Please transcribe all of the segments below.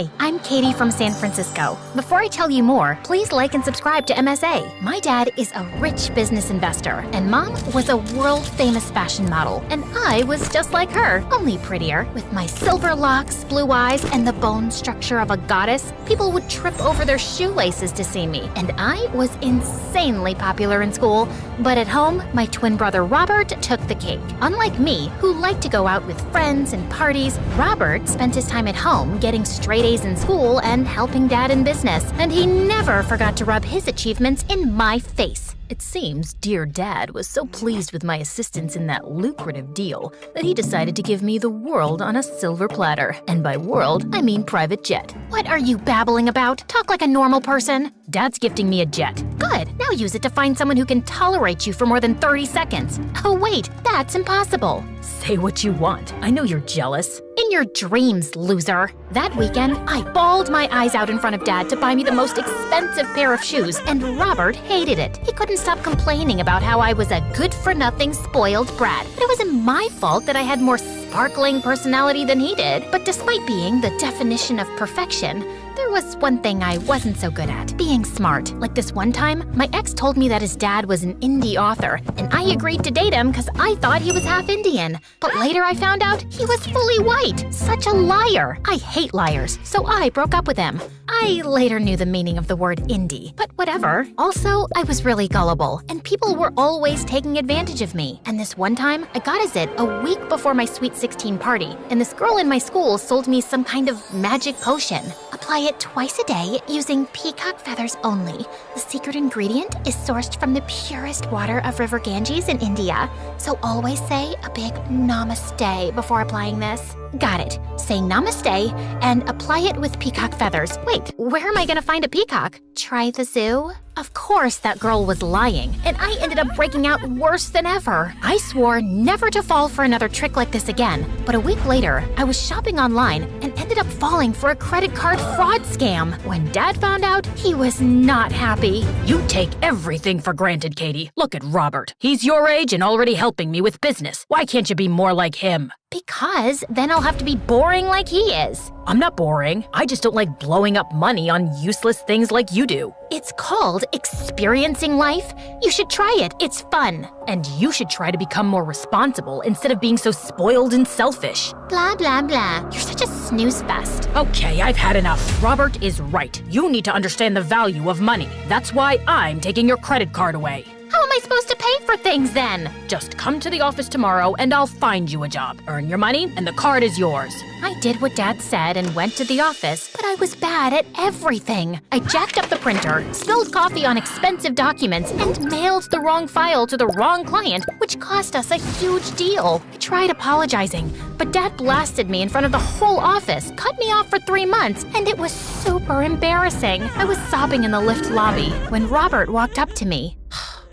Hi, I'm Katie from San Francisco. Before I tell you more, please like and subscribe to MSA. My dad is a rich business investor, and Mom was a world-famous fashion model, and I was just like her, only prettier. With my silver locks, blue eyes, and the bone structure of a goddess, people would trip over their shoelaces to see me, and I was insanely popular in school. But at home, my twin brother Robert took the cake. Unlike me, who liked to go out with friends and parties, Robert spent his time at home getting straight A's in school and helping Dad in business, and he never forgot to rub his achievements in my face. It seems dear Dad was so pleased with my assistance in that lucrative deal that he decided to give me the world on a silver platter. And by world, I mean private jet. What are you babbling about? Talk like a normal person. Dad's gifting me a jet. Good, now use it to find someone who can tolerate you for more than 30 seconds. Oh wait, that's impossible. Say what you want. I know you're jealous. In your dreams, loser. That weekend, I bawled my eyes out in front of Dad to buy me the most expensive pair of shoes, and Robert hated it. He couldn't stop complaining about how I was a good-for-nothing spoiled brat. But it wasn't my fault that I had more sparkling personality than he did. But despite being the definition of perfection, there was one thing I wasn't so good at, being smart. Like this one time, my ex told me that his dad was an indie author, and I agreed to date him because I thought he was half Indian. But later I found out he was fully white. Such a liar. I hate liars, so I broke up with him. I later knew the meaning of the word indie, but whatever. Also, I was really gullible, and people were always taking advantage of me. And this one time, I got a zit a week before my Sweet 16 party, and this girl in my school sold me some kind of magic potion. Apply it twice a day using peacock feathers only. The secret ingredient is sourced from the purest water of River Ganges in India, so always say a big namaste before applying this. Got it. Say namaste and apply it with peacock feathers. Wait, where am I gonna find a peacock? Try the zoo? Of course that girl was lying, and I ended up breaking out worse than ever. I swore never to fall for another trick like this again, but a week later, I was shopping online and ended up falling for a credit card fraud scam. When Dad found out, he was not happy. You take everything for granted, Katie. Look at Robert. He's your age and already helping me with business. Why can't you be more like him? Because then I'll have to be boring like he is. I'm not boring. I just don't like blowing up money on useless things like you do. It's called experiencing life. You should try it. It's fun. And you should try to become more responsible instead of being so spoiled and selfish. Blah, blah, blah. You're such a snooze fest. Okay, I've had enough. Robert is right. You need to understand the value of money. That's why I'm taking your credit card away. How am I supposed to pay for things then? Just come to the office tomorrow and I'll find you a job. Earn your money and the card is yours. I did what Dad said and went to the office, but I was bad at everything. I jacked up the printer, spilled coffee on expensive documents, and mailed the wrong file to the wrong client, which cost us a huge deal. I tried apologizing, but Dad blasted me in front of the whole office, cut me off for 3 months, and it was super embarrassing. I was sobbing in the lift lobby when Robert walked up to me.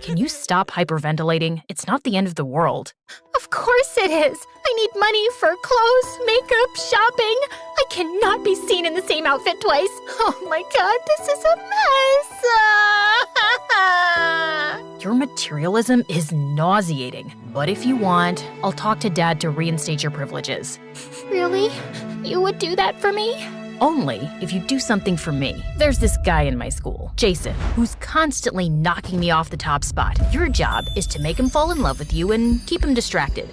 Can you stop hyperventilating? It's not the end of the world. Of course it is. I need money for clothes, makeup, shopping. I cannot be seen in the same outfit twice. Oh my God, this is a mess. Your materialism is nauseating. But if you want, I'll talk to Dad to reinstate your privileges. Really? You would do that for me? Only if you do something for me. There's this guy in my school, Jason, who's constantly knocking me off the top spot. Your job is to make him fall in love with you and keep him distracted.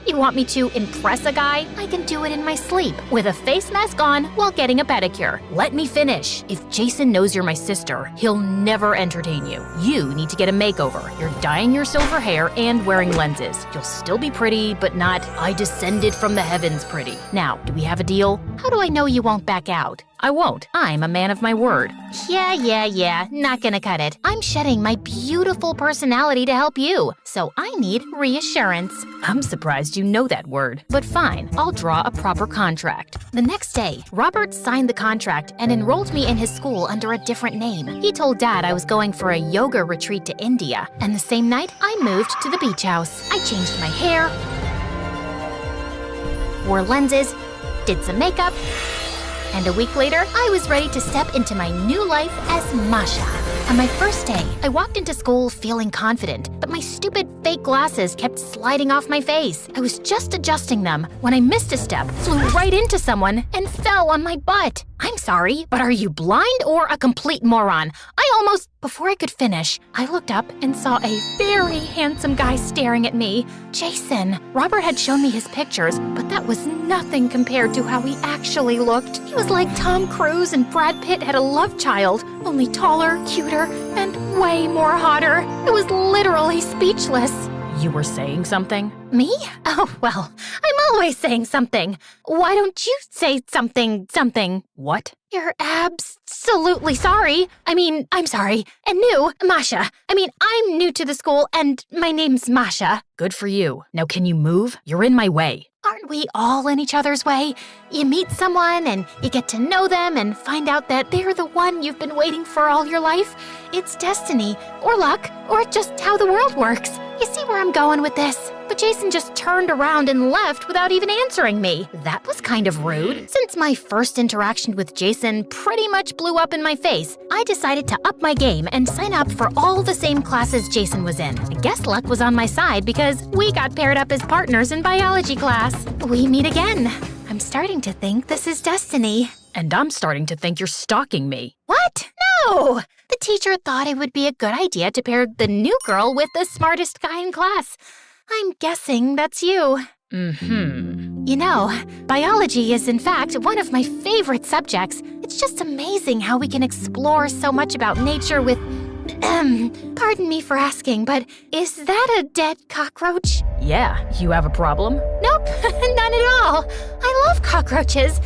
You want me to impress a guy? I can do it in my sleep, with a face mask on while getting a pedicure. Let me finish. If Jason knows you're my sister, he'll never entertain you. You need to get a makeover. You're dyeing your silver hair and wearing lenses. You'll still be pretty, but not I descended from the heavens pretty. Now, do we have a deal? How do I know you won't back out? I won't. I'm a man of my word. Yeah, not gonna cut it. I'm shedding my beautiful personality to help you, so I need reassurance. I'm surprised you know that word. But fine, I'll draw a proper contract. The next day, Robert signed the contract and enrolled me in his school under a different name. He told Dad I was going for a yoga retreat to India, and the same night, I moved to the beach house. I changed my hair, wore lenses, did some makeup, and a week later, I was ready to step into my new life as Masha. On my first day, I walked into school feeling confident, but my stupid fake glasses kept sliding off my face. I was just adjusting them when I missed a step, flew right into someone, and fell on my butt. I'm sorry, but are you blind or a complete moron? Before I could finish, I looked up and saw a very handsome guy staring at me. Jason. Robert had shown me his pictures, but that was nothing compared to how he actually looked. He was like Tom Cruise and Brad Pitt had a love child, only taller, cuter, and way more hotter. I was literally speechless. You were saying something? Me? Oh, well, I'm always saying something. Why don't you say something? What? You're absolutely sorry. I'm sorry. And new, Masha. I'm new to the school and my name's Masha. Good for you. Now can you move? You're in my way. Aren't we all in each other's way? You meet someone and you get to know them and find out that they're the one you've been waiting for all your life. It's destiny, or luck, or just how the world works. You see where I'm going with this? But Jason just turned around and left without even answering me. That was kind of rude. Since my first interaction with Jason pretty much blew up in my face, I decided to up my game and sign up for all the same classes Jason was in. I guess luck was on my side because we got paired up as partners in biology class. We meet again. I'm starting to think this is destiny. And I'm starting to think you're stalking me. What? No! The teacher thought it would be a good idea to pair the new girl with the smartest guy in class. I'm guessing that's you. Mm-hmm. You know, biology is in fact one of my favorite subjects. It's just amazing how we can explore so much about nature with... pardon me for asking, but is that a dead cockroach? Yeah, you have a problem? Nope, none at all. I love cockroaches.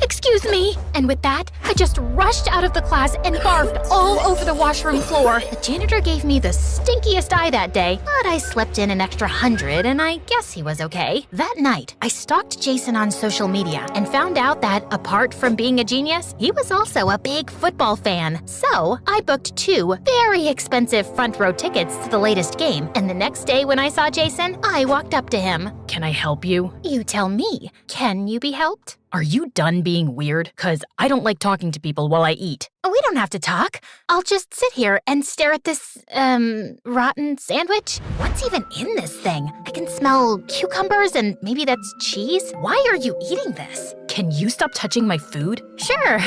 Excuse me. And with that, I just rushed out of the class and barfed all over the washroom floor. The janitor gave me the stinkiest eye that day, but I slipped in an extra 100 and I guess he was okay. That night, I stalked Jason on social media and found out that apart from being a genius, he was also a big football fan. So I booked 2 very expensive front row tickets to the latest game, and the next day when I saw Jason, I walked up to him. Can I help you? You tell me. Can you be helped? Are you done being weird? 'Cause I don't like talking to people while I eat. We don't have to talk. I'll just sit here and stare at this, rotten sandwich. What's even in this thing? I can smell cucumbers and maybe that's cheese. Why are you eating this? Can you stop touching my food? Sure.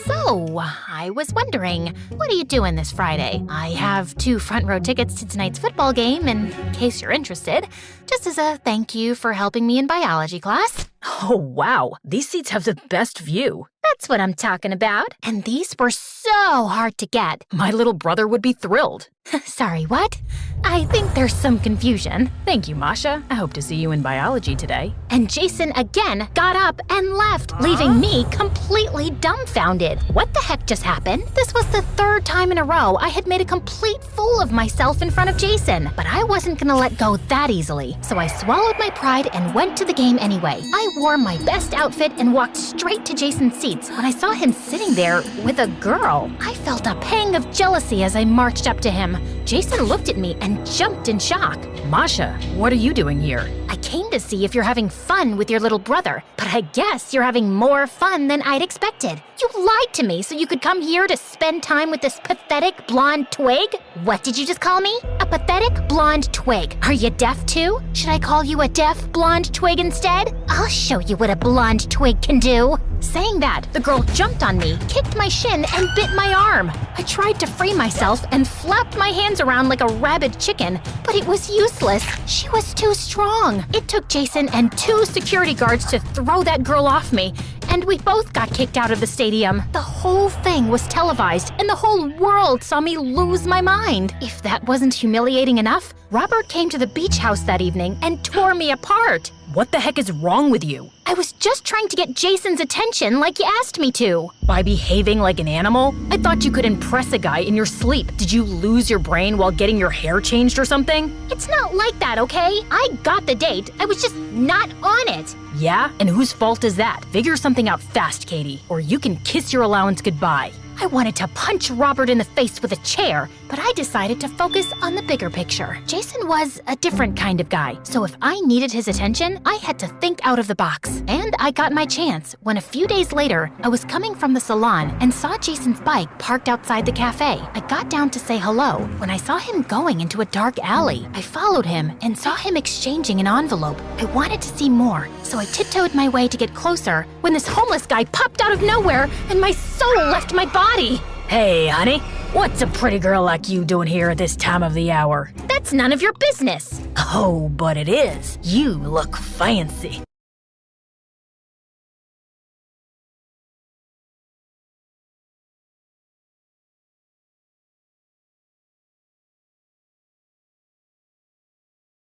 So, I was wondering, what are you doing this Friday? I have 2 front row tickets to tonight's football game, in case you're interested, just as a thank you for helping me in biology class. Oh, wow. These seats have the best view. That's what I'm talking about. And these were so hard to get. My little brother would be thrilled. Sorry, what? I think there's some confusion. Thank you, Masha. I hope to see you in biology today. And Jason again got up and left, leaving me completely dumbfounded. What the heck just happened? This was the 3rd time in a row I had made a complete fool of myself in front of Jason. But I wasn't gonna let go that easily. So I swallowed my pride and went to the game anyway. I wore my best outfit and walked straight to Jason's seats. When I saw him sitting there with a girl, I felt a pang of jealousy as I marched up to him. Jason looked at me and jumped in shock. Masha, what are you doing here? I came to see if you're having fun with your little brother, but I guess you're having more fun than I'd expected. You lied to me so you could come here to spend time with this pathetic blonde twig? What did you just call me? A pathetic blonde twig. Are you deaf too? Should I call you a deaf blonde twig instead? I'll show you what a blonde twig can do. Saying that, the girl jumped on me, kicked my shin, and bit my arm. I tried to free myself and flapped my hands around like a rabid chicken, but it was useless. She was too strong. It took Jason and 2 security guards to throw that girl off me, and we both got kicked out of the stadium. The whole thing was televised, and the whole world saw me lose my mind. If that wasn't humiliating enough, Robert came to the beach house that evening and tore me apart. What the heck is wrong with you? I was just trying to get Jason's attention like you asked me to. By behaving like an animal? I thought you could impress a guy in your sleep. Did you lose your brain while getting your hair changed or something? It's not like that, okay? I got the date. I was just not on it. Yeah? And whose fault is that? Figure something out fast, Katie, or you can kiss your allowance goodbye. I wanted to punch Robert in the face with a chair, but I decided to focus on the bigger picture. Jason was a different kind of guy, so if I needed his attention, I had to think out of the box. And I got my chance when a few days later, I was coming from the salon and saw Jason's bike parked outside the cafe. I got down to say hello when I saw him going into a dark alley. I followed him and saw him exchanging an envelope. I wanted to see more, so I tiptoed my way to get closer when this homeless guy popped out of nowhere and my soul left my body. Hey, honey, what's a pretty girl like you doing here at this time of the hour? That's none of your business. Oh, but it is. You look fancy.